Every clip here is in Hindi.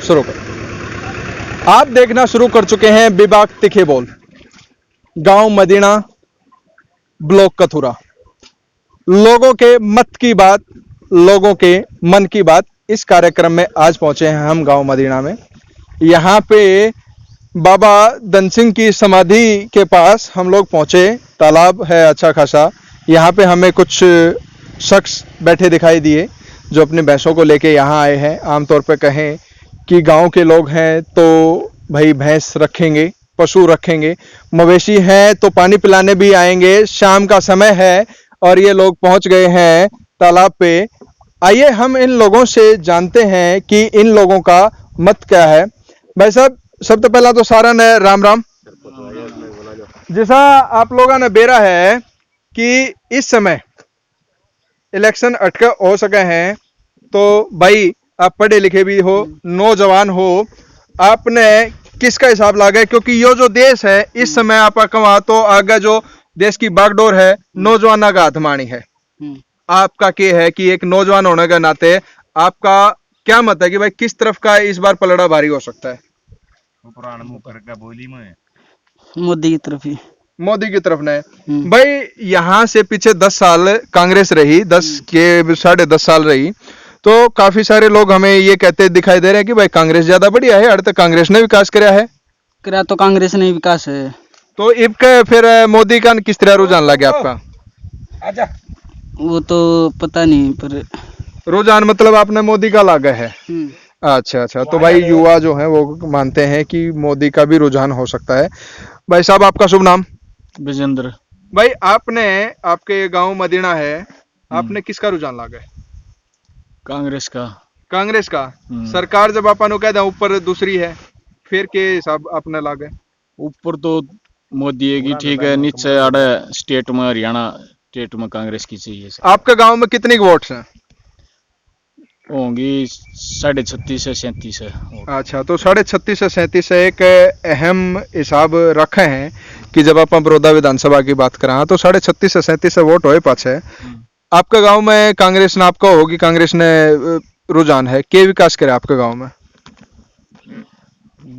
शुरू कर। आप देखना शुरू कर चुके हैं विभाग तीखे बोल, गांव मदीना, ब्लॉक कथुरा। लोगों के मत की बात, लोगों के मन की बात। इस कार्यक्रम में आज पहुंचे हैं हम गांव मदीना में। यहाँ पे बाबा धन सिंह की समाधि के पास हम लोग पहुंचे। तालाब है अच्छा खासा। यहाँ पे हमें कुछ शख्स बैठे दिखाई दिए जो अपनी भैंसों को लेके यहाँ आए हैं। आमतौर पे कहें कि गांव के लोग हैं तो भाई भैंस रखेंगे, पशु रखेंगे। मवेशी हैं तो पानी पिलाने भी आएंगे। शाम का समय है और ये लोग पहुंच गए हैं तालाब पे। आइए हम इन लोगों से जानते हैं कि इन लोगों का मत क्या है। भाई साहब, सबसे पहला तो सारा ने राम राम। जैसा आप लोगों ने बेरा है कि इस समय इलेक्शन अटके हो सके हैं, तो भाई आप पढ़े लिखे भी हो, नौजवान हो, आपने किसका हिसाब लागे? क्योंकि ये जो देश है इस समय आप कमा तो आगे जो देश की बागडोर है नौजवानों का हाथमानी है। आपका क्या है कि एक नौजवान होने के नाते आपका क्या मत है कि भाई किस तरफ का इस बार पलड़ा भारी हो सकता है? मोदी की तरफ ही। मोदी की तरफ ने भाई यहाँ से पीछे 10 साल कांग्रेस रही, 10 के 10.5 साल रही, तो काफी सारे लोग हमें ये कहते दिखाई दे रहे हैं कि भाई कांग्रेस ज्यादा बढ़िया है, अर्थ कांग्रेस ने विकास कराया है। करा तो कांग्रेस ने विकास है। तो इब के फिर मोदी का किस तरह रुझान लगे आपका? वो तो पता नहीं, पर रुझान मतलब आपने मोदी का लागा है। अच्छा अच्छा, तो भाई युवा जो है वो मानते हैं कि मोदी का भी रुझान हो सकता है। भाई साहब, आपका शुभ नाम? विजेंद्र। भाई आपने, आपके गांव मदीना है, आपने किसका रुझान लागा है? कांग्रेस का। कांग्रेस का। सरकार जब अपन कहते हैं ऊपर दूसरी है, फिर के हिसाब अपने लागे? ऊपर तो मोदी की ठीक है, नीचे आड़े स्टेट में हरियाणा स्टेट में कांग्रेस की चाहिए। आपके गांव में कितनी वोट्स हैं? होंगी 36.5 से 37 है। अच्छा, तो 36.5 से 37 है। एक अहम हिसाब रखे हैं कि जब आप बड़ौदा विधानसभा की बात करें तो 36.5 से 37 वोट होए पाछे। आपके गांव में कांग्रेस ने, आपका होगी कांग्रेस ने रुझान है, के विकास करे आपके गांव में?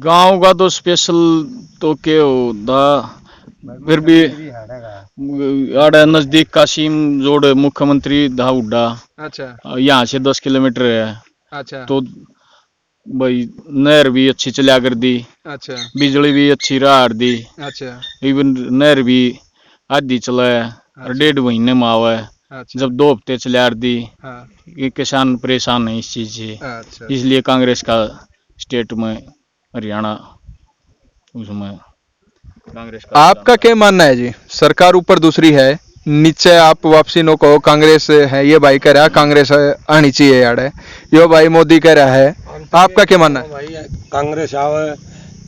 गांव का तो स्पेशल तो क्या होता, फिर भी आड़े नजदीक कासिम जोड़ मुख्यमंत्री धाउडा। अच्छा, यहाँ से 10 किलोमीटर है। अच्छा, तो भाई नहर भी अच्छी चला कर दी। अच्छा, बिजली भी अच्छी रहा दी। अच्छा, इवन नहर भी आधी चला है और 1.5 महीने में आवा है। अच्छा, जब 2 हफ्ते चला दी, हाँ, ये किसान परेशान है इस चीज से। अच्छा, इसलिए कांग्रेस का स्टेट में हरियाणा उसमें कांग्रेस का। आपका क्या मानना है जी? सरकार ऊपर दूसरी है, नीचे आप वापसी नो कहो कांग्रेस है, ये भाई कह रहा है कांग्रेस आनी चाहिए यार है, यो भाई मोदी कह रहा है, आपका क्या मानना है? भाई कांग्रेस आवे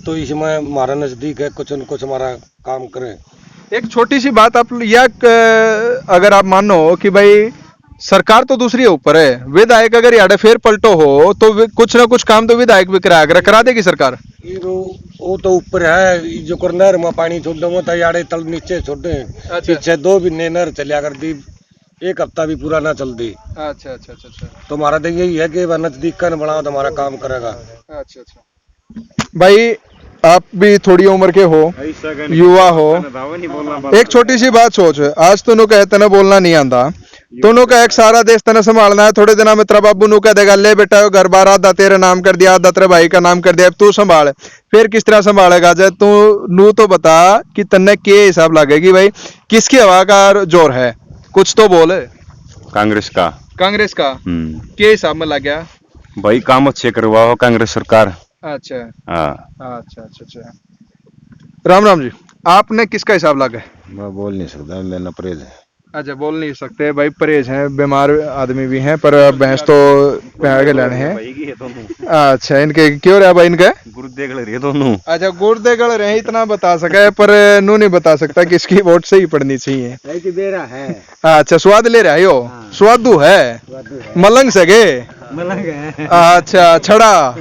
तो इसमें हमारा नजदीक है, कुछ न कुछ हमारा काम करे। एक छोटी सी बात, आप या अगर आप मानो कि भाई सरकार तो दूसरी है, ऊपर है विधायक, अगर यार फिर पलटो हो तो कुछ ना कुछ काम तो विधायक भी करा देगी सरकार। वो तो ऊपर है, जो कर नहर में पानी छोड़ दो तो यारे तल नीचे छोड़े। पीछे 2 महीने नहर चलिया कर दी, 1 हफ्ता भी पूरा ना चल दी। अच्छा अच्छा अच्छा अच्छा, तो हमारा तो यही है कि नजदीक का बनाओ तो हमारा काम करेगा। अच्छा अच्छा। भाई आप भी थोड़ी उम्र के हो, युवा हो, एक छोटी सी बात सोच, आज तूने कहे तने बोलना नहीं आंदा, दोनों का एक सारा देश तने संभालना है। थोड़े दिनों में तेरा बाबू नु कह देगा ले बेटा घर बार आधा तेरे नाम कर दिया, आधा तेरे भाई का नाम कर दिया, अब तू संभाल। फिर किस तरह संभालेगा? जब तू नू तो बता कि तन्ने के हिसाब लगेगी भाई, किसकी हवा का जोर है? कुछ तो बोल। कांग्रेस का। कांग्रेस का के हिसाब में लग गया भाई, काम अच्छे करवाओ कांग्रेस सरकार। अच्छा, हाँ, अच्छा अच्छा अच्छा। राम राम जी, आपने किसका हिसाब लगा? मैं बोल नहीं सकता, मेरा परहेज है। अच्छा, बोल नहीं सकते भाई, परहेज है, बीमार आदमी भी हैं, पर भैंस तो आगे लेने हैं। अच्छा, इनके क्यों रहा भाई? इनके गुर्दे गल रहे दोनों। अच्छा, गुर्दे गल रहे, इतना बता सके, पर नू नहीं बता सकता कि इसकी वोट सही पड़नी चाहिए। है। अच्छा, स्वाद ले रहा है यो। स्वादू है, मलंग सगे। अच्छा, छड़ा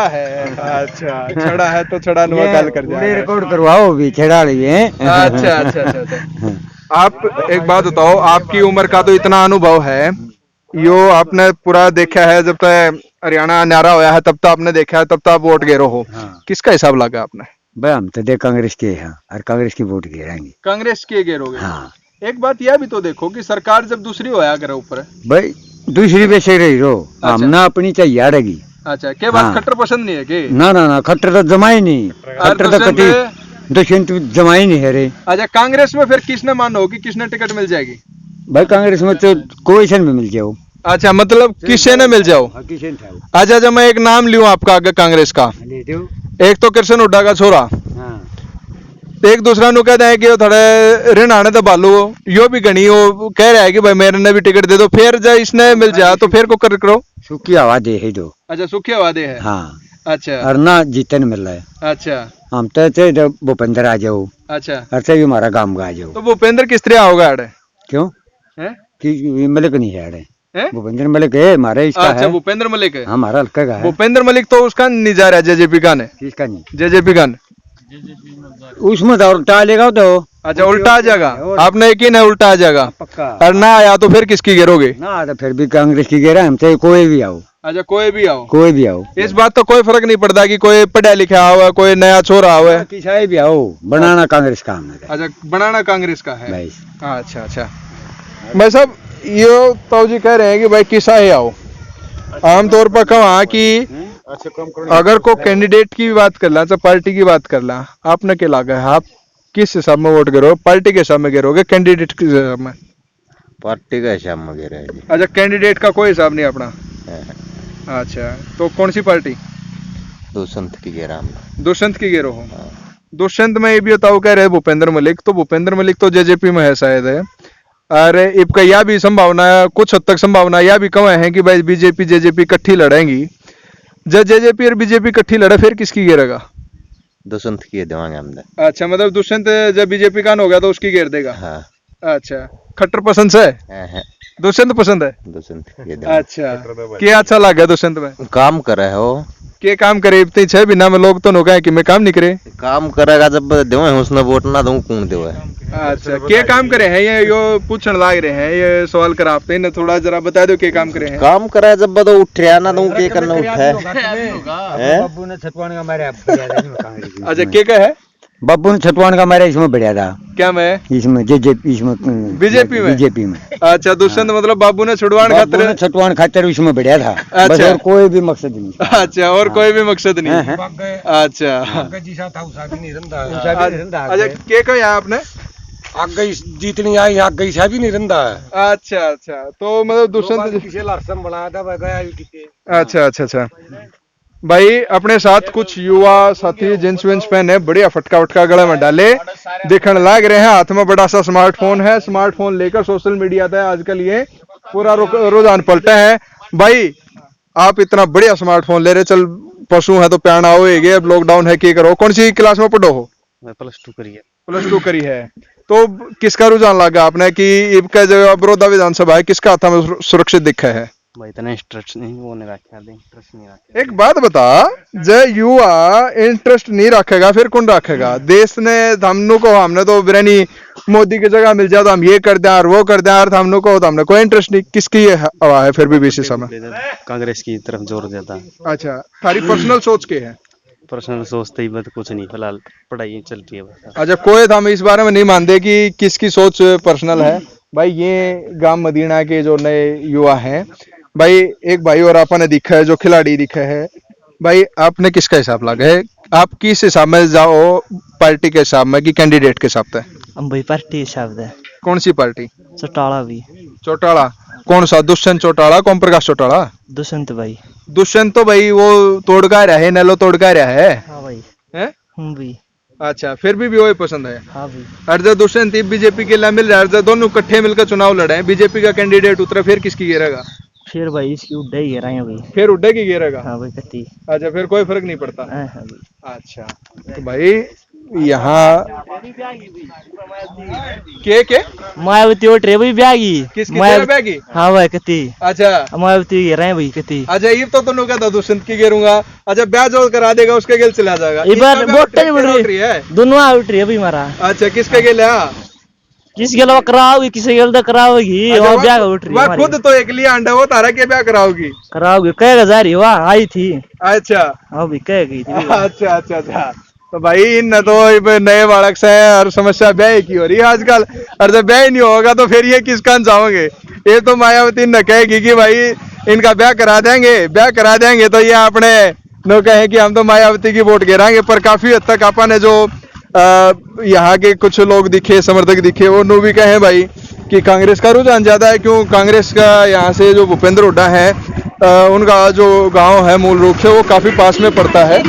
है। अच्छा, छड़ा है तो छड़ा नुआ काल कर जाएगा। रिकॉर्ड करवाओ भी छड़ा रही है। अच्छा अच्छा अच्छा। आप एक बात बताओ, आपकी उम्र का तो इतना अनुभव है, यो आपने पूरा देखा है, जब तक हरियाणा नारा होया है तब तो आपने देखा है, तब तो आप वोट गिरो हो। हाँ। किसका हिसाब लगा आपने? भाई हम तो देख कांग्रेस के हैं और कांग्रेस की वोट गिराएंगे। कांग्रेस के गिरोगे? हाँ एक बात यह भी तो देखो कि सरकार जब दूसरी होया करे ऊपर। भाई दूसरी पे से रही रो, हम ना अपनी चाहिए आड़ेगी। अच्छा, के बात हाँ। खट्टर पसंद नहीं है के? ना ना ना खट्टर तो जमा ही नहीं, खट्टर तो कटी दुष्यंत जमा ही नहीं है रे। अच्छा, कांग्रेस में फिर किसने मानो कि किसने टिकट मिल जाएगी? भाई कांग्रेस में तो कोई सन में मिल जाओ। अच्छा, मतलब किसे न मिल जाओ। किशन था अच्छा अच्छा, मैं एक नाम लियूं आपका आगे कांग्रेस का। ले दो। एक तो कृष्ण हुड्डा का छोरा, हाँ एक दूसरा नु कहता है कि वो थोड़े ऋण आने तो बालू यो भी गणी वो कह रहा है कि भाई मेरे ने भी टिकट दे दो, फिर जब इसने मिल जाए तो फिर को कर करो। सुखी आवाज दे ही दो। अच्छा, सुखी वादे है। हाँ अच्छा और ना जीतन मिल रहा है। अच्छा हम तो भूपेंद्र आ जाओ अच्छा, और से भी हमारा गांव का आ जाओ। तो भूपेंद्र किस तरह होगा अड़े? क्यों हैं? कि मलिक नहीं है अड़े, हैं? भूपेंद्र मलिक है हमारे इसका अच्छा, है, भूपेंद्र मलिक है। हमारा हल्का का है। भूपेंद्र मलिक तो उसका नहीं जा रहा है, जेजेपी का ने। किसका नहीं जेजेपी का ने। उसमें तो उल्टा लेगा तो अच्छा, उल्टा आ जाएगा। आपने यकीन है उल्टा आ जाएगा? पक्का। और ना आया तो फिर किसकी गिरोगे? ना तो फिर भी कांग्रेस की गिरा, हम तो कोई भी आओ, अच्छा, कोई भी आओ। कोई भी आओ, इस बात तो कोई फर्क नहीं पड़ता कि कोई पढ़ा लिखा हुआ है, कोई नया छोरा हुआ है। किसाई भी आओ, बनाना कांग्रेस काम है अच्छा, बनाना कांग्रेस का है। भाई। अच्छा अच्छा, भाई साहब ये तो जी कह रहे हैं कि भाई किसा ही आओ। आमतौर पर कहा कि अगर को कैंडिडेट की बात कर ला, तो पार्टी की बात कर ला, आपने क्या लगा है? आप किस हिसाब में वोट करो? पार्टी के हिसाब में गिरोगे, कैंडिडेट के हिसाब में? पार्टी का हिसाब में गिरा है जी। अच्छा, कैंडिडेट का कोई हिसाब नहीं अपना? अच्छा, तो कौन सी पार्टी? दुष्यंत की गिरा हमने। दुष्यंत की गिरो हो? दुष्यंत में ये भी बताओ कह रहे भूपेंद्र मलिक, तो भूपेंद्र मलिक तो जेजेपी में है शायद है। अरे इनका यह भी संभावना, कुछ हद तक संभावना यह भी कम है कि भाई बीजेपी जेजेपी इकट्ठी लड़ेंगी। जब जेजेपी और बीजेपी इकट्ठी लड़े फिर किसकी गिरेगा? दुष्यंत की देवांगे हमने। अच्छा, मतलब दुष्यंत जब बीजेपी का हो गया तो उसकी घेर देगा। हाँ। अच्छा, खट्टर पसंद है? दुष्यंत पसंद है? दुष्यंत की देवांगे। अच्छा, क्या अच्छा लगा दुष्यंत में? काम करे हो, के काम करे? इतनी छह बिना में लोग तो नौका है कि मैं काम नहीं करे। काम करेगा जब देवे उसने वोट ना दूं कौन देवे। अच्छा, के काम करे हैं ये यो पूछने लाग रहे हैं, ये सवाल करा आपने ना, थोड़ा जरा बता दो के काम करे हैं। काम करे जब बदो उठे ना दूं के करना उठे। बब्बू ने छतवान का मारे अच्छा, के है? बब्बू ने छतवान का मारे इसमें बढ़िया था। क्या मैं? इसमें जेजेपी, इसमें बीजेपी में? बीजेपी में। अच्छा, दुष्यंत मतलब बाबू ने छुड़वान बब्बू ने खातिर। छतवान खातिर इसमें बढ़िया था। अच्छा। बस और कोई भी मकसद नहीं। अच्छा, और कोई भी मकसद नहीं? अच्छा अच्छा, के कहा आपने? आग गई जीतनी आई, आग गई सा भी नहीं रंदा है। अच्छा अच्छा, तो मतलब दुष्यंत। किसे लारसन बनाया था वह गया भी किसे। अच्छा अच्छा अच्छा, भाई अपने साथ कुछ युवा साथी जींस विंस पहने बढ़िया फटका वटका गले में डाले दिखने लग रहे हैं, हाथ में बड़ा सा स्मार्टफोन है, स्मार्टफोन लेकर सोशल मीडिया पे आजकल ये पूरा रुझान पलटा है। भाई आप इतना बढ़िया स्मार्टफोन ले रहे, चल पशु है तो प्यान आओ, ये लॉकडाउन है, क्या करो? कौन सी क्लास में पढ़ो हो? मैं +2 करी है। +2 करी है, तो किसका रुझान लगा आपने कि इनका जो बड़ौदा विधानसभा है किसका हाथ में सुरक्षित दिखा है? भाई इतना इंटरेस्ट नहीं, वो नहीं रखा, इंटरेस्ट नहीं रखा। एक बात बता, जब युवा इंटरेस्ट नहीं रखेगा फिर कौन रखेगा? देश ने हमने को, हमने तो बिरयानी मोदी की जगह मिल जाए तो हम ये कर दें और वो कर दें, और हमने को तो हमने कोई इंटरेस्ट नहीं। किसकी ये हवा है फिर भी बीसी समय? कांग्रेस की तरफ जोर देता। अच्छा, थारी पर्सनल सोच के है? पर्सनल सोचते ही बस कुछ नहीं, फिलहाल पढ़ाई चल रही है बस। अच्छा, कोई हम इस बारे में नहीं मानते कि किसकी सोच पर्सनल है। भाई ये गांव मदीना के जो नए युवा हैं, भाई एक भाई और आपने दिखा है जो खिलाड़ी दिखा है, भाई आपने किसका हिसाब लगा है? आप किस हिसाब में जाओ, पार्टी के हिसाब में कि कैंडिडेट के हिसाब से? हम भाई पार्टी हिसाब से। कौन सी पार्टी? चौटाला भी। चौटाला कौन सा? दुष्यंत चौटाला, ओम प्रकाश चौटाला? दुष्यंत भाई। दुष्यंत तो भाई वो तोड़का रहा है, नलो तोड़का रहा है। हाँ भाई। हैं? हम भी। अच्छा, फिर भी वही पसंद है? हाँ भी। और जब दुष्यंत बीजेपी के लिए मिल रहा है, दोनों इकट्ठे मिलकर चुनाव लड़े, बीजेपी का कैंडिडेट उतरा, फिर किसकी गिरेगा? फिर भाई इसकी उड्डा ही गिरा है भाई। फिर उड्डे की गिरेगा? हाँ भाई कती। अच्छा, फिर कोई फर्क नहीं पड़ता? हाँ भाई। अच्छा, तो भाई यहाँ के मायावती वोट रे भाई ब्यागी। किसकी तेरा बैगी? हाँ भाई कती। अच्छा मायावती गिरा है भाई कती। अच्छा, ये तो तुम कहता दुष्यंत की गिरूंगा। अच्छा, ब्याज और करा देगा, उसके गेल चला जाएगा। इस बार इसका वोट क्या नहीं बढ़ लॉटरी है? दोनों आउट रही है भाई हमारा। अच्छा, किसके गेल है? किसके अलावा कराओगी, किसी के अलावा कराओगी, और ब्याह उठ रही है वह हमारी। खुद तो एक लिए अंडा वो तारा के ब्याह कराओगी। कराओगी, कहेगा जा रही वाह आई थी, अच्छा अभी कह गई थी। अच्छा अच्छा अच्छा। तो भाई इन तो ये नए बालक से और समस्या ब्याह की हो रही है आजकल, और जब ब्याह नहीं होगा तो फिर ये किसका जाओगे। ये तो मायावती न कहेगी कि भाई इनका ब्याह करा देंगे तो ये अपने नो कहे कि हम तो मायावती की वोट गिराएंगे। पर काफी हद तक आपने जो यहाँ के कुछ लोग दिखे, समर्थक दिखे, वो नो भी कहे भाई कि कांग्रेस का रुझान ज्यादा है। क्यों कांग्रेस का यहाँ से जो भूपेंद्र हुड्डा है उनका जो गांव है मूल रूप से वो काफी पास में पड़ता है।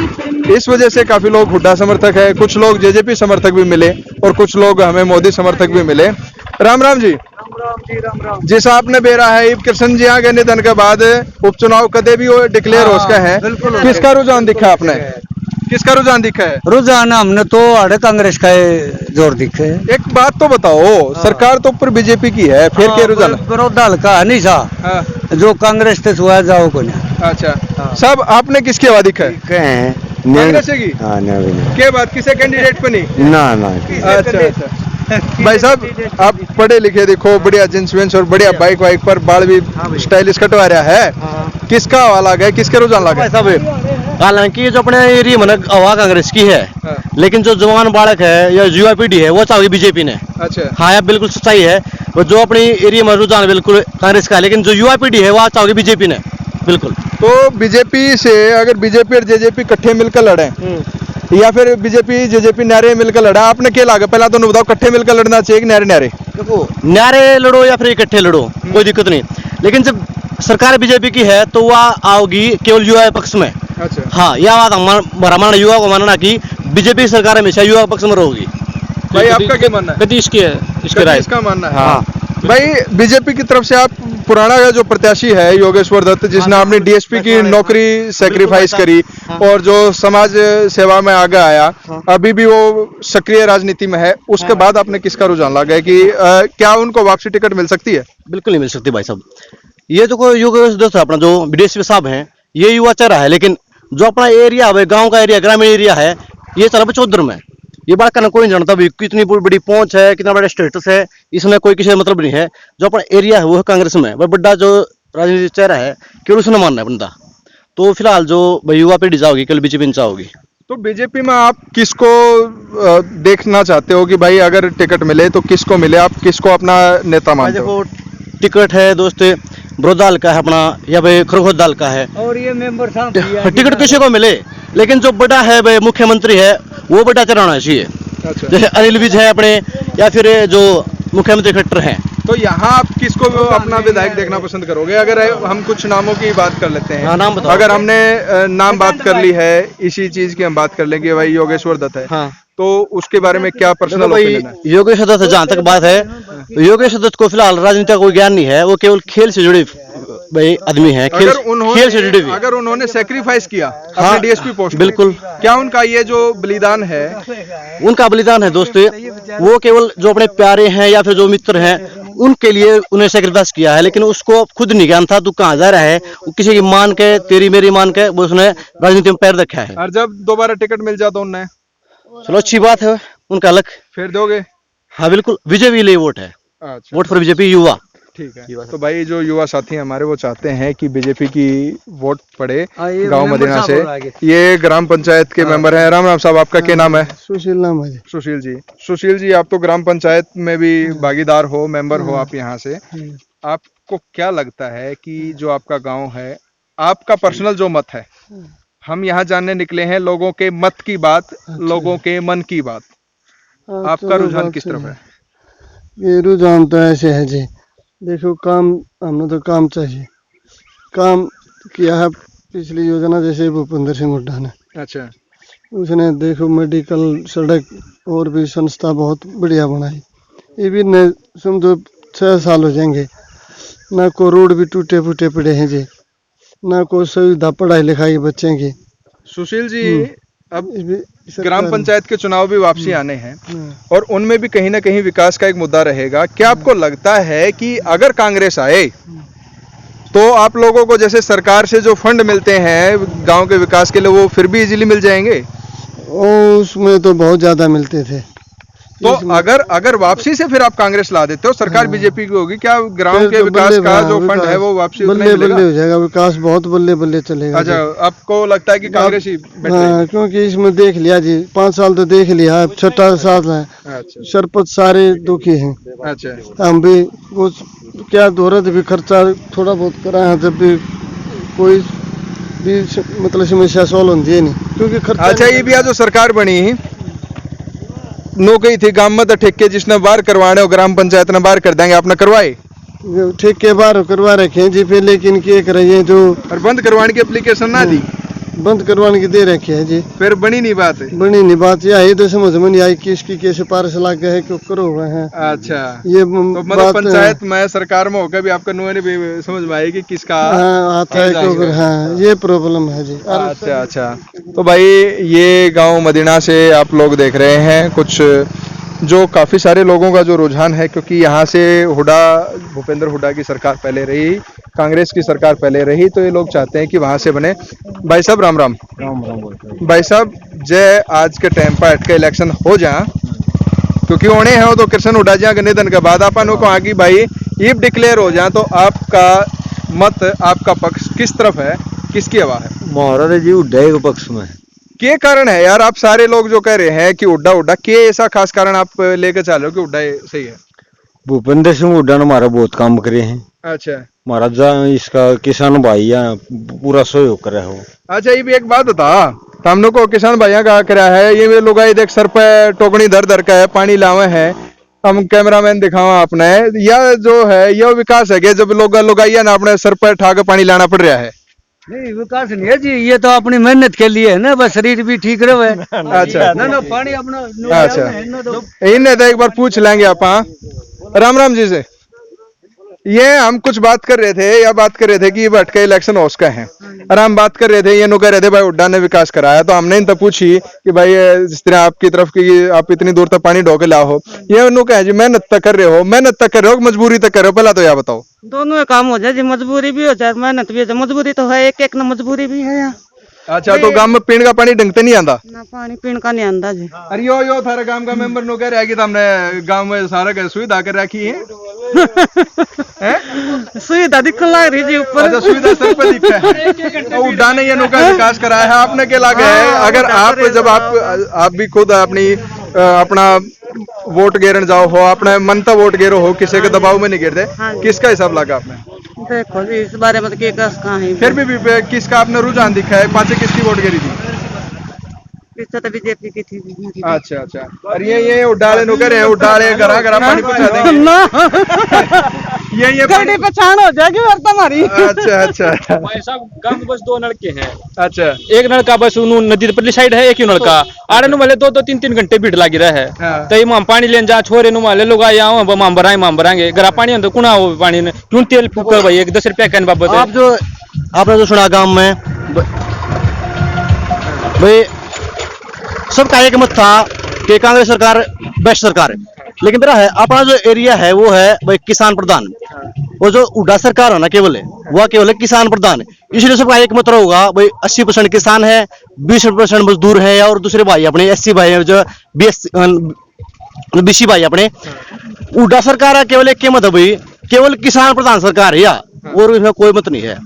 इस वजह से काफी लोग हुड्डा समर्थक है, कुछ लोग जेजेपी समर्थक भी मिले और कुछ लोग हमें मोदी समर्थक भी मिले। राम राम जी। जिस आपने बेरा है कृष्ण जी के निधन के बाद उपचुनाव कदे भी डिक्लेयर हो सका है, किसका रुझान दिखा आपने, किसका रुझान दिखा है? रुझान हमने तो आड़े कांग्रेस का जोर दिखे। एक बात तो बताओ, सरकार तो ऊपर बीजेपी की है, फिर क्या रुझान? विरोध दल का नहीं था, जो कांग्रेस से हुआ जाओ को ना। अच्छा सब आपने किसके बाद दिखा है? कांग्रेस की? हाँ नहीं के बाद किसे कैंडिडेट पे नहीं? ना अच्छा अच्छा। भाई साहब आप पढ़े लिखे, देखो बढ़िया जींस वेंस और बढ़िया बाइक वाइक पर बाल भी स्टाइलिश कटवा रहा है, किसका हवा लगा है, किसके रुझान लगा है? हालांकि जो अपने एरिया में हवा कांग्रेस की है, लेकिन जो जवान बालक है या युवा पीढ़ी है वो चाहोगी बीजेपी ने। अच्छा हाँ यार बिल्कुल सच्चाई है, और जो अपनी एरिया में रुझान बिल्कुल कांग्रेस का है, लेकिन जो युवा पीढ़ी है वो चाहोगी बीजेपी ने बिल्कुल। तो बीजेपी से अगर बीजेपी और जेजेपी इकट्ठे मिलकर लड़े या फिर बीजेपी जेजेपी नारे मिलकर लड़ा, आपने क्या लगा? पहला तो बताओ, इकट्ठे मिलकर लड़ना चाहिए कि नारे नारे? देखो नारे लड़ो या फिर इकट्ठे लड़ो कोई दिक्कत नहीं, लेकिन जब सरकार बीजेपी की है तो वह आओगी केवल युवा पक्ष में। अच्छा हाँ यह बात हमारा मानना, युवा को मानना कि बीजेपी सरकार हमेशा युवा पक्ष में रहेगी। भाई आपका क्या मानना है? कति इसकी है, इसके राय इसका मानना है? हाँ भाई बीजेपी की तरफ से आप पुराना का जो प्रत्याशी है योगेश्वर दत्त, जिसने अपनी डीएसपी की नौकरी सेक्रीफाइस करी और जो समाज सेवा में आगे आया, अभी भी वो सक्रिय राजनीति में है, उसके बाद आपने किसका रुझान लगा है कि क्या उनको वापसी टिकट मिल सकती है? बिल्कुल नहीं मिल सकती भाई साहब। ये जो कोई योगेश दत्त अपना जो डीएसपी साहब हैं, ये युवा चेहरा है, लेकिन जो अपना एरिया है गांव का एरिया, ग्रामीण एरिया है, ये चला चौधर में। ये बात करना कोई नहीं जानता भाई, कितनी बड़ी पहुंच है, कितना बड़ा स्टेटस है, इसमें कोई किसी मतलब नहीं है। जो अपना एरिया है वो है कांग्रेस में, वह बड़ा जो राजनीतिक चेहरा है केवल उसने मानना है बंदा। तो फिलहाल जो भाई युवा पीढ़ी जाओगी केवल बीजेपी में जाओगी। तो बीजेपी में आप किसको देखना चाहते हो कि भाई अगर टिकट मिले तो किसको मिले, आप किसको अपना नेता मानते हो? देखो टिकट है दोस्त ब्रोद दल का है अपना, या भाई खरगोश दल का है, और ये मेंबर साहब टिकट किसी को मिले, लेकिन जो बड़ा है भाई मुख्यमंत्री है वो बड़ा चलाना चाहिए। अच्छा जैसे अनिल विज है अपने, या फिर जो मुख्यमंत्री खट्टर हैं। तो यहाँ आप किसको अपना विधायक देखना पसंद करोगे? अगर हम कुछ नामों की बात कर लेते हैं, हाँ, नाम बताओ। अगर हमने नाम बात कर ली है, इसी चीज की हम बात कर लेंगे, भाई योगेश्वर दत्त है, हाँ तो उसके बारे में क्या पर्सनल भाई ओपिनियन है? योगेश दत्त जहाँ तक बात है, योगेश दत्त को फिलहाल राजनीति का कोई ज्ञान नहीं है, वो केवल खेल से जुड़े भाई आदमी है, खेल से जुड़े हुए। अगर उन्होंने सेक्रीफाइस किया हाँ, अपने डीएसपी पोस्ट, बिल्कुल। क्या उनका ये जो बलिदान है, उनका बलिदान है दोस्त, वो केवल जो अपने प्यारे हैं या फिर जो मित्र हैं उनके लिए उन्हें सेक्रीफाइस किया है, लेकिन उसको खुद नहीं ज्ञान था तू कहाँ जा रहा है, किसी की मान के तेरी मेरी मान के वो उसने राजनीति में पैर रखा है। और जब दोबारा टिकट मिल जाता उन्हें, चलो अच्छी बात है, उनका अलग फिर दोगे? हाँ बिल्कुल, बीजेपी के लिए वोट है, अच्छा वोट फॉर बीजेपी युवा। ठीक है। तो भाई जो युवा साथी हैं हमारे, वो चाहते हैं कि बीजेपी की वोट पड़े गांव मदीना से। ये ग्राम पंचायत के मेंबर हैं। राम राम साहब, आपका क्या नाम है? सुशील नाम है। सुशील जी। सुशील जी, आप तो ग्राम पंचायत में भी भागीदार हो, मेंबर हो आप यहाँ से। आपको क्या लगता है कि जो आपका गांव है, आपका पर्सनल जो मत है, हम यहाँ जानने निकले हैं लोगों के मत की बात, लोगों के मन की बात, आपका रुझान किस तरफ है? ये रुझान तो ऐसे है जी, देखो काम हमने तो काम चाहिए, काम किया है पिछली योजना जैसे भूपेंद्र सिंह हुड्डा ने। अच्छा। उसने देखो मेडिकल, सड़क और भी संस्था बहुत बढ़िया बनाई। ये भी न समझो 6 साल हो जाएंगे, ना कोई रोड भी टूटे फूटे पड़े हैं जी, ना कोई सुविधा पढ़ाई लिखाई बच्चे की। सुशील जी, अब ग्राम पंचायत के चुनाव भी वापसी आने हैं और उनमें भी कहीं ना कहीं विकास का एक मुद्दा रहेगा। क्या आपको लगता है कि अगर कांग्रेस आए तो आप लोगों को जैसे सरकार से जो फंड मिलते हैं गांव के विकास के लिए, वो फिर भी इजीली मिल जाएंगे? और उसमें तो बहुत ज़्यादा मिलते थे, तो अगर वापसी से फिर आप कांग्रेस ला देते हो, सरकार बीजेपी की होगी, क्या ग्राम फिर के तो विकास बल्ले- का हाँ, जो फंड विकास है वो वापसी उतना ही बल्ले मिलेगा? बल्ले हो जाएगा, विकास बहुत बल्ले बल्ले चलेगा। अच्छा, आपको लगता है कि कांग्रेस ही बेटर है? हाँ, क्योंकि इसमें देख लिया जी, 5 साल तो देख लिया, अब छठा साल है, अच्छा सरपंच सारे दुखी हैं। अच्छा हम भी कुछ क्या दोरत भी खर्चा थोड़ा बहुत करा है, जब भी कोई भी मतलब समस्या सॉल्व होती है नहीं, क्योंकि खर्चा अच्छा, ये भी आज जो सरकार बनी नौकरी थी गांव में तो ठेके जिसने बाहर करवाने हो ग्राम पंचायत ने बाहर कर देंगे, आपने करवाए ठेके बार करवा रखे हैं जी पे, लेकिन क्या कर रही है जो और बंद करवाने की एप्लीकेशन ना दी, बंद करवाने की दे रखे हैं जी, फिर बनी नहीं बात है। बनी नहीं बात, यह है तो समझ में नहीं आई किसकी कैसे पारस ला गए है, क्यों करो हुए हैं अच्छा, ये तो मतलब बात पंचायत में सरकार में होकर भी आपका नुआ नहीं भी समझ में आएगी किसका हाँ आता है, क्योंकि हाँ ये प्रॉब्लम है जी। अच्छा अच्छा। तो भाई ये गांव मदीना से आप लोग देख रहे हैं कुछ जो काफ़ी सारे लोगों का जो रुझान है, क्योंकि यहाँ से भूपेंद्र हुड्डा की सरकार पहले रही, कांग्रेस की सरकार पहले रही, तो ये लोग चाहते हैं कि वहाँ से बने। भाई साहब राम राम। भाई साहब जय आज के टाइम पर अटके इलेक्शन हो जा, क्योंकि होने हैं तो कृष्ण हुड्डा जी के निधन के बाद अपन को आगे भाई ईब डिक्लेयर हो जाए, तो आपका मत, आपका पक्ष किस तरफ है, किसकी हवा है? महाराज जी हुड्डा के पक्ष में। क्या कारण है यार, आप सारे लोग जो कह रहे हैं कि हुड्डा हुड्डा, क्या ऐसा खास कारण आप लेकर चल रहे हो कि हुड्डा सही है? भूपेंद्र सिंह हुड्डा ने हमारा बहुत काम करे हैं। अच्छा महाराज इसका किसान भाई पूरा सहयोग करे हो। अच्छा, ये भी एक बात बता, हमने को किसान भाइयों का करा है, ये लोग देख सर पे टोकनी धर धर का है, पानी लावे है, हम कैमरामैन दिखावा आपने, यह जो है यह विकास है क्या? जब लोग आइए ना अपने सर पे ठा के पानी लाना पड़ रहा है। नहीं विकास नहीं है जी, ये तो अपनी मेहनत के लिए है ना, बस शरीर भी ठीक रहे। अच्छा ना पानी अपना अच्छा, इन्हें तो एक बार पूछ लेंगे आप। राम राम जी से ये हम कुछ बात कर रहे थे, या बात कर रहे थे कि भटके इलेक्शन हाउस का है, और हम बात कर रहे थे, ये नु कह रहे थे भाई हुड्डा ने विकास कराया, तो हमने इनसे पूछी कि भाई जिस तरह आपकी तरफ की आप इतनी दूर तक पानी ढोके लाओ, ये नु कहे जी मेहनत तक कर रहे हो, मेहनत तक कर रहे हो, मजबूरी तक कर रहे हो, पहला तो यह बताओ। दोनों में काम हो जाए जी, मजबूरी भी हो जाए, मेहनत भी हो जाए, मजबूरी तो है, एक ना मजबूरी भी है यहाँ। अच्छा, तो गांव में पीने का पानी ढंग से नहीं आता? ना पानी पीने का नहीं आंदा जी। अरे यो थारे गांव का मेंबर नु कह रहा है कि हमने गांव में सारा का सुविधा कर रखी है। सुविधा दिखने लग रही जी ऊपर। अच्छा, सुविधा सर पे दिखता है, तो हुड्डा ने ये नु का विकास कराया है, आपने क्या लगा है? अगर आप जब आप भी खुद अपनी अपना वोट गेरन जाओ हो, अपने मन का वोट गेरो हो, किसी के दबाव में नहीं गिरते, किसका हिसाब लगा आपने? देखो जी इस बारे में तो कहाँ है, फिर भी किसका आपने रुझान दिखा है? पांचे किसकी वोट गिरी थी? पीछे तो बीजेपी की थी। अच्छा अच्छा, और ये उड्डाले नु करे, उड्डाले घरा घरा पानी पहुंचा देंगे, ये गड्डी पहचान हो जाएगी वर्त हमारी। अच्छा अच्छा भाई साहब गांव में बस 2 लड़के हैं, अच्छा, एक लड़का बस नदी पल्ली साइड है, एक ही लड़का आड़े नु माले 2-3 घंटे भीड़ लगी रहा है। हाँ। तो हम पानी लेने जा छोरे नु माले लोग आए हम भराएंगे गरा पानी तो कुना हो पानी ने क्यों तेल फूकर भाई 10 रुपया कहने बाबत। आपने जो सुना गांव में भाई सबका एक मत था कि कांग्रेस सरकार बेस्ट सरकार है, लेकिन मेरा है अपना जो एरिया है वो है भाई किसान प्रधान, वो जो हुड्डा सरकार है ना केवल है वह केवल है किसान प्रधान है, इसलिए सबका एक मत होगा भाई 80% किसान है, 20% मजदूर है, और दूसरे भाई अपने SC भाई है जो BC भाई अपने। हुड्डा सरकार है केवल एक मत है भाई, केवल किसान प्रधान सरकार है या और इसमें कोई मत नहीं है,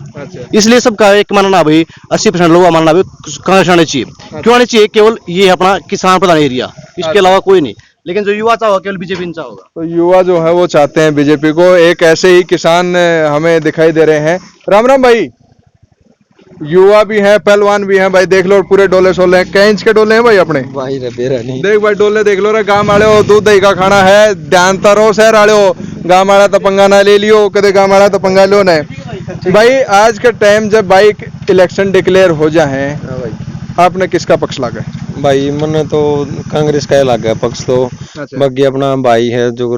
इसलिए सबका एक मानना भाई 80% लोगों का मानना भाई कांग्रेस आने चाहिए। क्यों आने चाहिए? केवल ये अपना किसान प्रधान एरिया, इसके अलावा कोई नहीं। लेकिन जो युवा चाहोगा केवल बीजेपी नहीं चाहोगा। तो युवा जो है वो चाहते हैं बीजेपी को, एक ऐसे ही किसान हमें दिखाई दे रहे हैं। राम राम भाई, युवा भी हैं, पहलवान भी हैं भाई, देख लो पूरे डोले सोले हैं, कै इंच के डोले हैं भाई अपने? भाई बेरा नहीं देख भाई डोले देख लो रे, गांव वाले हो, दूध दही का खाना है, ध्यान तारो शहर वाले हो, गांव वाला तो पंगा ना ले लियो, कदे गांव वाला तो पंगा लो ना भाई। आज के टाइम जब भाई इलेक्शन डिक्लेयर हो जाए, आपने किसका पक्ष लागा? भाई मैंने तो कांग्रेस का लगा पक्ष, तो अच्छा। बाकी अपना भाई है जो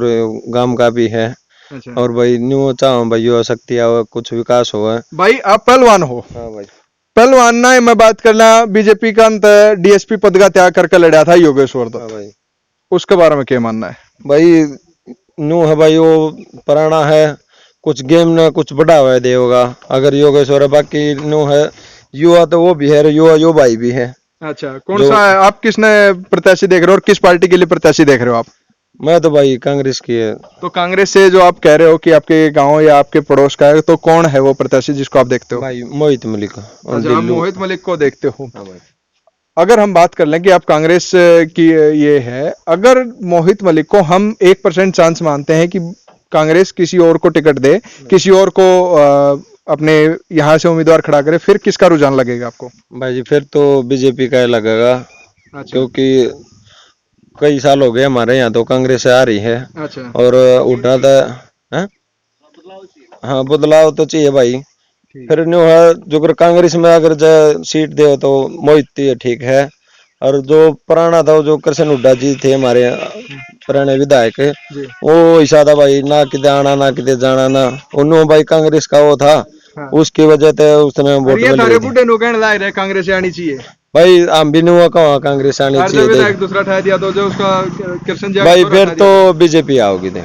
गांव का भी है। अच्छा। और भाई न्यू चाहो भाई हो सकती है कुछ विकास हो। भाई आप पहलवान हो? हाँ भाई पहलवान ना मैं बात करना, बीजेपी का अंत DSP पद का त्याग करके लड़ा था योगेश्वर, तो हाँ भाई उसके बारे में क्या मानना है? भाई न्यू है भाई, वो पुराना है, कुछ गेम ने कुछ बढ़ावा देगा अगर योगेश्वर है, बाकी न्यू है युवा तो वो भी है, युवा यो भाई भी है। अच्छा, कौन सा है? आप किसने प्रत्याशी देख रहे हो और किस पार्टी के लिए प्रत्याशी देख रहे हो आप? मैं तो भाई कांग्रेस की है। तो कांग्रेस से जो आप कह रहे हो कि आपके गांव या आपके पड़ोस का है, तो कौन है वो प्रत्याशी जिसको आप देखते हो? भाई मोहित मलिक और अच्छा, आप दिल्लू। मोहित मलिक को देखते हो। हाँ भाई। अगर हम बात कर लें कि आप कांग्रेस की ये है, अगर मोहित मलिक को हम 1% चांस मानते हैं कि कांग्रेस किसी और को टिकट दे, किसी और को अपने यहाँ से उम्मीदवार खड़ा करे, फिर किसका रुझान लगेगा आपको? भाई जी फिर तो बीजेपी का ही लगेगा, क्योंकि कई साल हो गए हमारे यहाँ तो कांग्रेस आ रही है। अच्छा। और उठा था हैं? हाँ बदलाव तो चाहिए भाई। फिर न्यू है जो अगर कांग्रेस में अगर सीट दे तो मोहित ही ठीक है। और जो पुराना था जो कृष्ण हुड्डा जी थे हमारे पुराने विधायक, वो ऐसा था भाई ना किते आना ना किते जाना ना, उन्होंने भाई कांग्रेस का वो था। हाँ। उसकी वजह से उसने वोट ये थारे मिली। बूढ़े नो कहने लग रहे कांग्रेस आनी चाहिए भाई हम भी नुआ कहाँ कांग्रेस आनी और जो चाहिए विधायक दूसरा ठा दिया तो जो उसका कृष्ण जी भाई, फिर तो बीजेपी आओगी दे।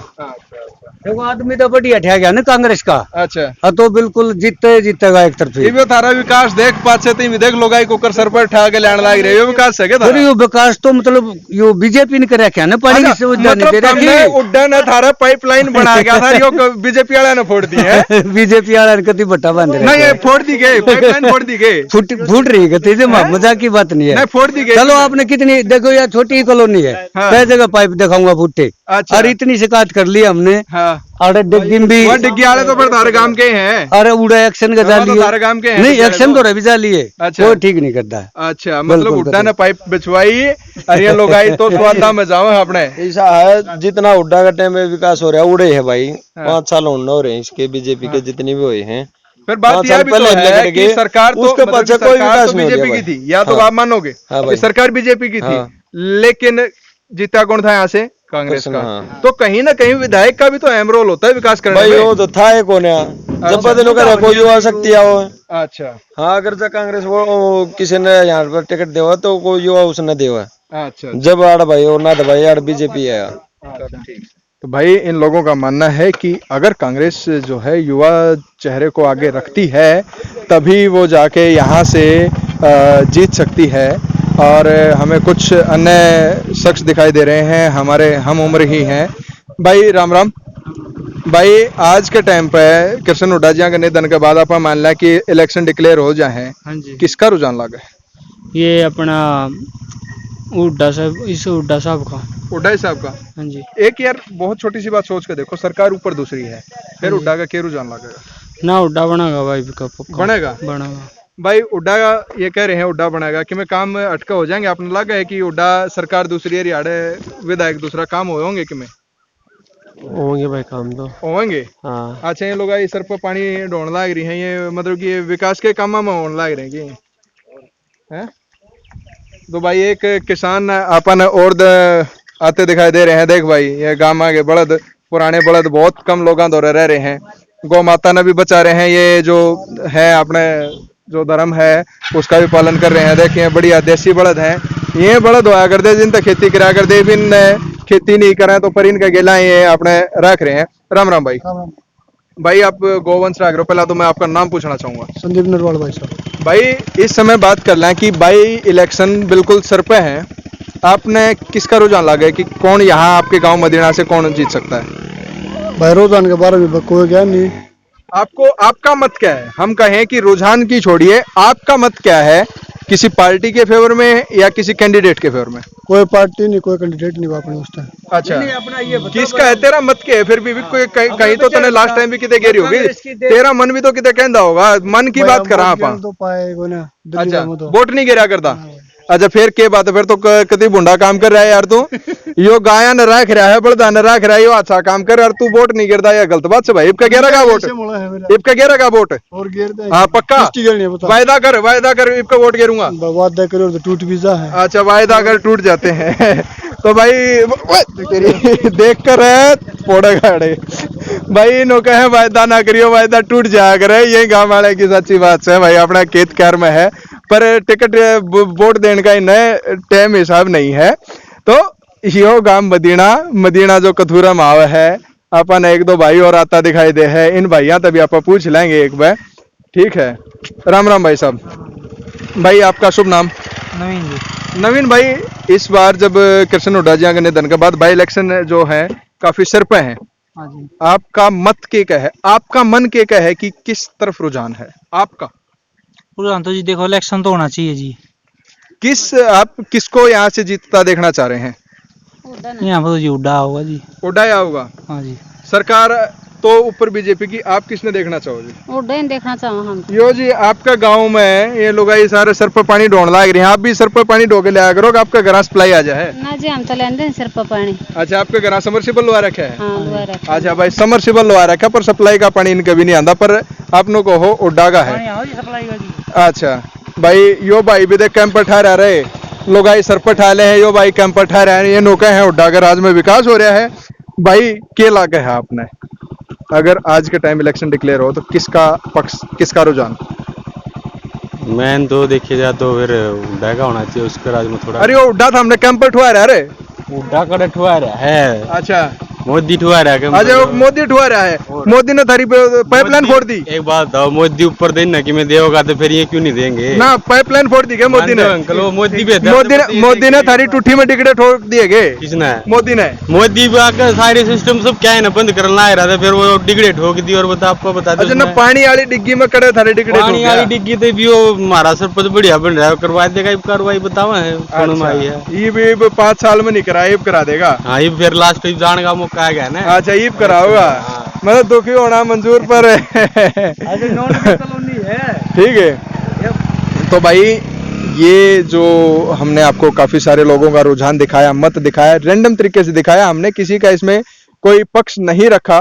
देखो आदमी तो बढ़िया ठह गया ना कांग्रेस का। अच्छा, हाँ तो बिल्कुल जीतेगा एक तरफी। ये भी थारा विकास देख पाछे तुम देख लो गाय कुकर सर पर ठा के लैंड लाग रहे हो, विकास है क्या अरे यो विकास तो मतलब यो बीजेपी ने करे क्या ना, पानी की सुविधा नहीं दे रखी। उड्डन है थारा पाइपलाइन बना गया था, यो बीजेपी वाला ने फोड़ दी है। बीजेपी वाला ने कति बट्टा बांध नहीं ये फोड़ दी गई, पाइपलाइन फोड़ दी गई, फूट रही है, मजाक की बात नहीं है। नहीं फोड़ दी गई। चलो आपने कितनी देखो यार छोटी ही कॉलोनी है, कई जगह पाइप दिखाऊंगा फूटे। अच्छा। और इतनी शिकायत कर ली हमने। हाँ। अरे डिग्गी भी वो डिग्गी वाले तो फिर थारे गांव के हैं। अरे उड़ा एक्शन का तो थारे गांव के हैं नहीं, बेचारे एक्शन तो। तो रवि जाली है। अच्छा। वो ठीक नहीं करता है। अच्छा, मतलब बिल्कुल उड्डा ने पाइप बिछवाई और ये लोग आई तो स्वादा में जाओ अपने। ऐसा है जितना हुड्डा का टाइम में विकास हो रहा है उड़े है भाई। 5 साल होने हो रहे हैं इसके बीजेपी के जितने भी हुए हैं। फिर बात 5 यह साल भी तो पहले है लड़ कि गए, सरकार तो उसके मतलब पीछे कि कोई सरकार विकास तो नहीं हो रहा बीजेपी की भाई। थी, या तो हाँ। आप मानोगे हाँ कि भाई। सरकार बीजेपी की थी, हाँ। लेकिन जीता कौन था यहाँ से? कांग्रेस का। हाँ। तो कहीं ना कहीं विधायक का भी तो अहम रोल होता है विकास करने भाई में। वो तो था ही कौन है, जब बदलो करा कोई युवा शक्ति आओ। अच्छा हाँ अगर जो कांग्रेस वो किसी ने यहाँ पर टिकट देवा तो कोई युवा उसने देवा। अच्छा। जब आड़ भाई और ना भाई आड़ बीजेपी है। तो भाई इन लोगों का मानना है कि अगर कांग्रेस जो है युवा चेहरे को आगे रखती है तभी वो जाके यहाँ से जीत सकती है। और हमें कुछ अन्य शख्स दिखाई दे रहे हैं, हमारे हम उम्र ही हैं। भाई राम राम। भाई आज के टाइम पे कृष्ण हुड्डा जी के निधन के बाद आप मान लिया कि इलेक्शन डिक्लेयर हो जाए, हाँ जी, किसका रुझान लगा है? ये अपना हुड्डा साहब, इस हुड्डा साहब का। हुड्डा साहब का? हाँ जी। एक यार बहुत छोटी सी बात सोच के देखो, सरकार ऊपर दूसरी है, फिर हुड्डा का क्या रुझान लगेगा? ना हुड्डा बनेगा भाई का पक्का। बनेगा? बनेगा भाई हुड्डा ये कह रहे हैं हुड्डा बनेगा कि मैं काम अटका हो जाएंगे, आपने लगा है कि हुड्डा सरकार दूसरी है, रियाड़े विधायक दूसरा काम होंगे कि में होंगे भाई काम तो होंगे। हाँ। अच्छा, ये लोग ये सर पर पानी ढोने लग रही हैं, ये मतलब कि ये विकास के काम में होने लग रहे हैं हैं? तो भाई एक किसान अपन और आते दिखाई दे रहे हैं। देख भाई ये गांव के बलद, पुराने बलद बहुत कम लोग दौरे रह रहे हैं, गौ माता ने भी बचा रहे हैं, ये जो है अपने जो धर्म है उसका भी पालन कर रहे हैं। देखिए बढ़िया देसी बलद हैं, ये बलद होया करते जिन तक खेती करा करते, बिन खेती नहीं करें तो पर इनका गेला ये अपने रख रहे हैं। राम राम भाई। भाई आप गोवंश रख रहे हो, पहला तो मैं आपका नाम पूछना चाहूंगा। संदीप नरवाल भाई साहब। भाई इस समय बात कर लें कि भाई इलेक्शन बिल्कुल सर पे है, आपने किसका रुझान लगा है कि कौन यहाँ आपके गांव मदीना से कौन जीत सकता है? भाई रुझान के बारे में कोई ज्ञान नहीं। आपको आपका मत क्या है? हम कहें कि रुझान की छोड़िए, आपका मत क्या है? किसी पार्टी के फेवर में या किसी कैंडिडेट के फेवर में? कोई पार्टी नहीं, कोई कैंडिडेट नहीं अपने उस टाइम। अच्छा, किसका है तेरा मत क्या है? फिर भी कोई कहीं तो तूने लास्ट टाइम भी कितने गेरी होगी, तेरा मन भी तो कितने कहता होगा, मन की बात करा आप। तो पाएगा ना। अच्छा, वोट नहीं गिरा करता? अच्छा, फिर क्या बात है? फिर तो कति बुंडा काम कर रहा है यार तू। यो गाया न रख रहा है, बलदा न रख रहा है, यो अच्छा काम कर रहा है, तू वोट नहीं गिरता, ये गलत बात है भाई। इबका गिरा का वोट? इबका गिरा का वोट? और गिर हाँ पक्का वायदा कर इबका वोट गिरूंगा। वादा करो तो टूट भी जा है। अच्छा, वायदा अगर टूट जाते हैं तो भाई देख कर फोड़े गाड़े भाई नो कहे वायदा ना करियो, वायदा टूट जाया करे, यही गाँव वाले की सच्ची बात है भाई। अपना खेत कार में है पर टिकट वोट देने का इन्हें टाइम हिसाब नहीं है। तो यो गांव मदीना जो कथूरा माव है, अपन एक दो भाई और आता दिखाई दे है, इन भाइयों तभी आप पूछ लेंगे एक बार, ठीक है? राम राम भाई साहब। भाई आपका शुभ नाम? नवीन जी। नवीन भाई, इस बार जब कृष्ण हुड्डा जी के निधन के बाद बाई इलेक्शन जो है काफी सिर पे हैं, हाँ जी। आपका मत क्या है, आपका मन क्या है कि किस तरफ रुझान है आपका? रुझान तो जी देखो इलेक्शन तो होना चाहिए जी। आप किसको यहाँ से जीतता देखना चाह रहे हैं? यहाँ पर तो जी हुड्डा होगा जी। हुड्डा या होगा? हाँ जी। सरकार तो ऊपर बीजेपी की, आप किसने देखना चाहोगे? हुड्डा ही देखना चाहो हम। यो जी, आपका गांव में ये लोग ये सारे सर पर पानी ढोने लग रहे हैं, आप भी सर पर पानी ढो के लिया करो, आपका घर सप्लाई आ जाए। ना जी, हम तो लेंदे सिर पर पानी। अच्छा, आपके घर समरसिबल लगा रखा है? हाँ, लगा रखा। अच्छा भाई, समरसिबल लगा रखा पर सप्लाई का पानी इनके भी नहीं आता, पर आप लोग को हो हुड्डा का है। सप्लाई का जी। अच्छा भाई, यो भाई भी देख कैंप पर ठहरा रहे लोग, आई सर पर ठाले हैं, यो भाई कैंप पर ठहरा है, ये नौके हैं हुड्डा का राज में विकास हो रहा है। भाई क्या लगा है आपने, अगर आज के टाइम इलेक्शन डिक्लेयर हो तो किसका पक्ष, किसका रुझान? मैन तो देखिए जाए तो फिर हुड्डा का होना चाहिए, उसके राज में थोड़ा। अरे वो हुड्डा था, हमने कैंप पर ठुआ रहा है। हुड्डा का ठुआ रहा है। अच्छा, मोदी ठुआ रहा है। अच्छा, वो मोदी ठुआ रहा है, मोदी ने थारी पाइपलाइन फोड़ दी। एक बात बताओ, मोदी ऊपर देना कि मैं देगा तो फिर ये क्यों नहीं देंगे ना? पाइपलाइन फोड़ दी क्या मोदी ने? अंकल वो मोदी मोदी ने थारी टूठी में टिकटे ठोक दिए गए। किसने? मोदी ने। मोदी आकर सारे सिस्टम सब क्या है ना बंद करना आ रहा था, फिर वो डिगड़े ठोक दी। और बता आपको बता दो, अच्छा ना, पानी वाली डिग्गी में कड़े थारे डिगड़े, पानी वाली डिग्गी तो भी वो हमारा सरपंच बढ़िया बन रहा है, करवा देगा कार्रवाई, बतावा है। ये भी 5 साल में नहीं करा, ये करा देगा। हाँ, ये फिर लास्ट जाने का मौका आ गया ना। अच्छा, ये कराओगा, मतलब दुखी होना मंजूर पर ठीक है। तो भाई, ये जो हमने आपको काफी सारे लोगों का रुझान दिखाया, मत दिखाया, रैंडम तरीके से दिखाया, हमने किसी का इसमें कोई पक्ष नहीं रखा।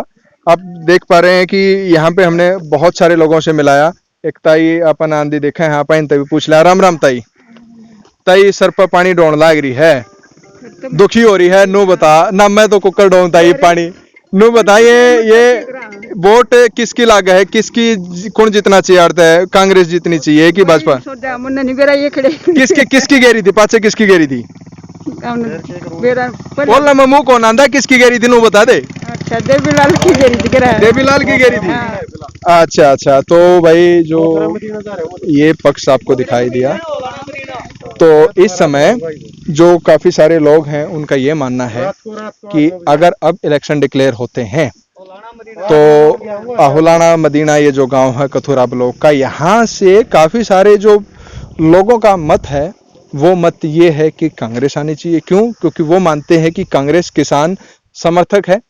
आप देख पा रहे हैं कि यहाँ पे हमने बहुत सारे लोगों से मिलाया। एक ताई अपन आंधी देखा है, यहाँ पर तभी पूछ लिया, राम राम ताई। ताई सर पर पानी डोन लाग रही है, दुखी हो रही है, नो बता ना, मैं तो कुकर डोन ताई पानी नो बताइए। ये वोट किसकी लाग है, किसकी कौन जितना चाहिए? अर्थ है कांग्रेस जितनी चाहिए कि भाजपा? किसकी गेरी थी पाचे, किसकी गेरी थी? बोल ना ममू, कौन आंदा किसकी गेरी थी, नो बता दे। अच्छा, देवीलाल की गेरी थी। देवीलाल की गेरी थी। अच्छा अच्छा, तो भाई जो ये पक्ष आपको दिखाई दिया, तो इस समय जो काफी सारे लोग हैं उनका ये मानना है कि अगर अब इलेक्शन डिक्लेयर होते हैं तो आहुलाना मदीना, ये जो गांव है कथुरा ब्लॉक का, यहाँ से काफी सारे जो लोगों का मत है, वो मत ये है कि कांग्रेस आनी चाहिए। क्यों? क्योंकि वो मानते हैं कि कांग्रेस किसान समर्थक है।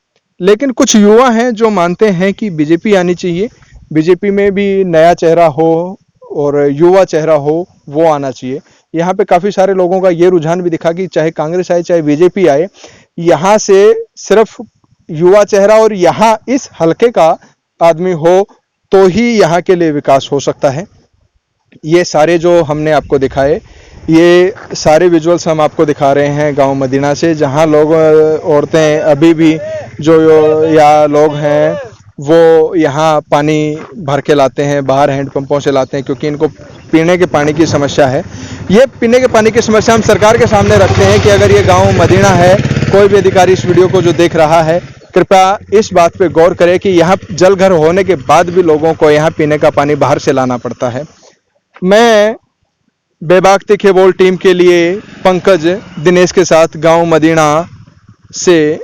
लेकिन कुछ युवा हैं जो मानते हैं कि बीजेपी आनी चाहिए, बीजेपी में भी नया चेहरा हो और युवा चेहरा हो, वो आना चाहिए। यहाँ पे काफी सारे लोगों का ये रुझान भी दिखा कि चाहे कांग्रेस आए चाहे बीजेपी आए, यहाँ से सिर्फ युवा चेहरा और यहाँ इस हलके का आदमी हो तो ही यहाँ के लिए विकास हो सकता है। ये सारे जो हमने आपको दिखाए, ये सारे विजुअल्स हम आपको दिखा रहे हैं गांव मदीना से, जहाँ लोग, औरतें अभी भी जो या लोग हैं वो यहाँ पानी भर के लाते हैं, बाहर हैंडपंपों से लाते हैं, क्योंकि इनको पीने के पानी की समस्या है। ये पीने के पानी की समस्या हम सरकार के सामने रखते हैं कि अगर ये गांव मदीना है, कोई भी अधिकारी इस वीडियो को जो देख रहा है, कृपया इस बात पे गौर करें कि यहाँ जल घर होने के बाद भी लोगों को यहाँ पीने का पानी बाहर से लाना पड़ता है। मैं बेबाक तीखे बोल टीम के लिए पंकज दिनेश के साथ गांव मदीना से